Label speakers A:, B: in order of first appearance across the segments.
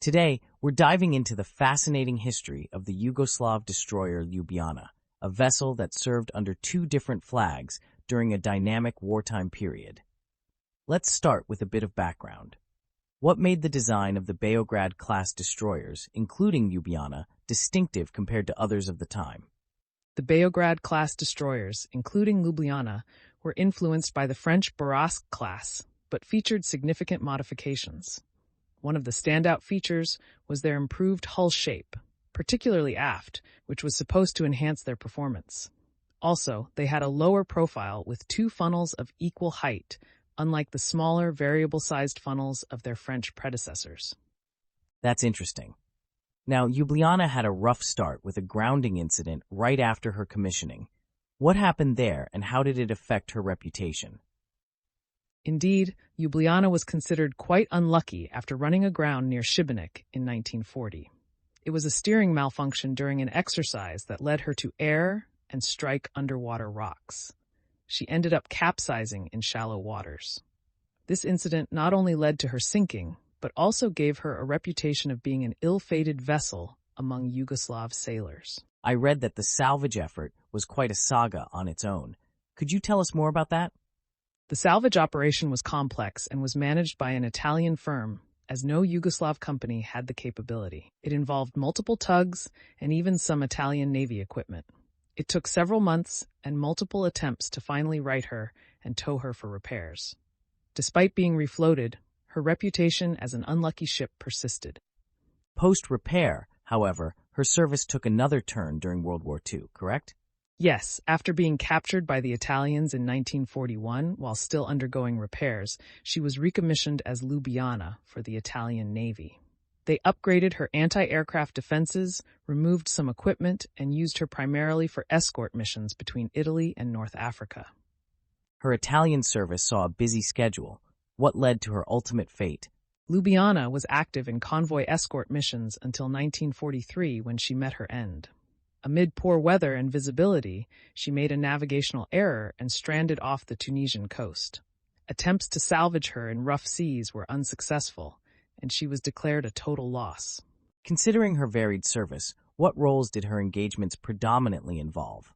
A: Today, we're diving into the fascinating history of the Yugoslav destroyer Ljubljana, a vessel that served under two different flags during a dynamic wartime period. Let's start with a bit of background. What made the design of the Beograd-class destroyers, including Ljubljana, distinctive compared to others of the time?
B: The Beograd-class destroyers, including Ljubljana, were influenced by the French Beograd-class, but featured significant modifications. One of the standout features was their improved hull shape, particularly aft, which was supposed to enhance their performance. Also, they had a lower profile with two funnels of equal height, unlike the smaller, variable-sized funnels of their French predecessors.
A: That's interesting. Now, Ljubljana had a rough start with a grounding incident right after her commissioning. What happened there, and how did it affect her reputation?
B: Indeed, Ljubljana was considered quite unlucky after running aground near Šibenik in 1940. It was a steering malfunction during an exercise that led her to err and strike underwater rocks. She ended up capsizing in shallow waters. This incident not only led to her sinking, but also gave her a reputation of being an ill-fated vessel among Yugoslav sailors.
A: I read that the salvage effort was quite a saga on its own. Could you tell us more about that?
B: The salvage operation was complex and was managed by an Italian firm, as no Yugoslav company had the capability. It involved multiple tugs and even some Italian Navy equipment. It took several months and multiple attempts to finally right her and tow her for repairs. Despite being refloated, her reputation as an unlucky ship persisted.
A: Post-repair, however, her service took another turn during World War II, correct?
B: Yes, after being captured by the Italians in 1941 while still undergoing repairs, she was recommissioned as Lubiana for the Italian Navy. They upgraded her anti-aircraft defenses, removed some equipment, and used her primarily for escort missions between Italy and North Africa.
A: Her Italian service saw a busy schedule. What led to her ultimate fate?
B: Lubiana was active in convoy escort missions until 1943 when she met her end. Amid poor weather and visibility, she made a navigational error and stranded off the Tunisian coast. Attempts to salvage her in rough seas were unsuccessful, and she was declared a total loss.
A: Considering her varied service, what roles did her engagements predominantly involve?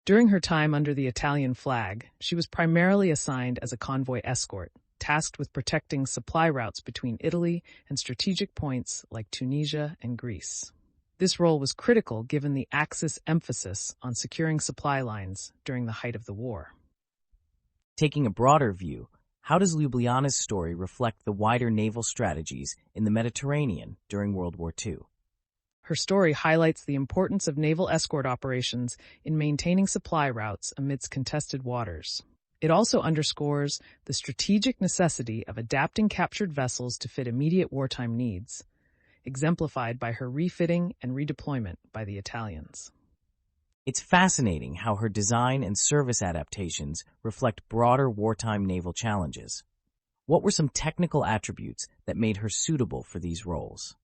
B: During her time under the Italian flag, she was primarily assigned as a convoy escort, tasked with protecting supply routes between Italy and strategic points like Tunisia and Greece. This role was critical given the Axis emphasis on securing supply lines during the height of the war.
A: Taking a broader view, how does Ljubljana's story reflect the wider naval strategies in the Mediterranean during World War II?
B: Her story highlights the importance of naval escort operations in maintaining supply routes amidst contested waters. It also underscores the strategic necessity of adapting captured vessels to fit immediate wartime needs, exemplified by her refitting and redeployment by the Italians.
A: It's fascinating how her design and service adaptations reflect broader wartime naval challenges. What were some technical attributes that made her suitable for these roles?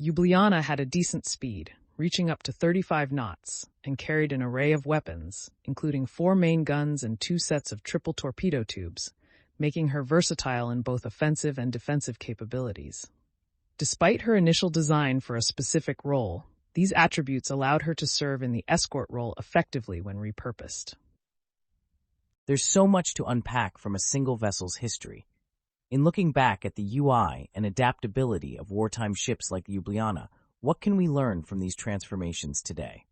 B: Ljubljana had a decent speed, reaching up to 35 knots, and carried an array of weapons, including 4 main guns and 2 sets of triple torpedo tubes, making her versatile in both offensive and defensive capabilities. Despite her initial design for a specific role, these attributes allowed her to serve in the escort role effectively when repurposed.
A: There's so much to unpack from a single vessel's history. In looking back at the UI and adaptability of wartime ships like Ljubljana, what can we learn from these transformations today?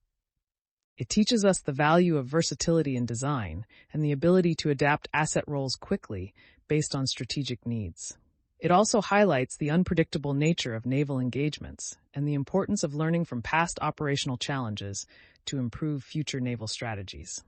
B: It teaches us the value of versatility in design and the ability to adapt asset roles quickly based on strategic needs. It also highlights the unpredictable nature of naval engagements and the importance of learning from past operational challenges to improve future naval strategies.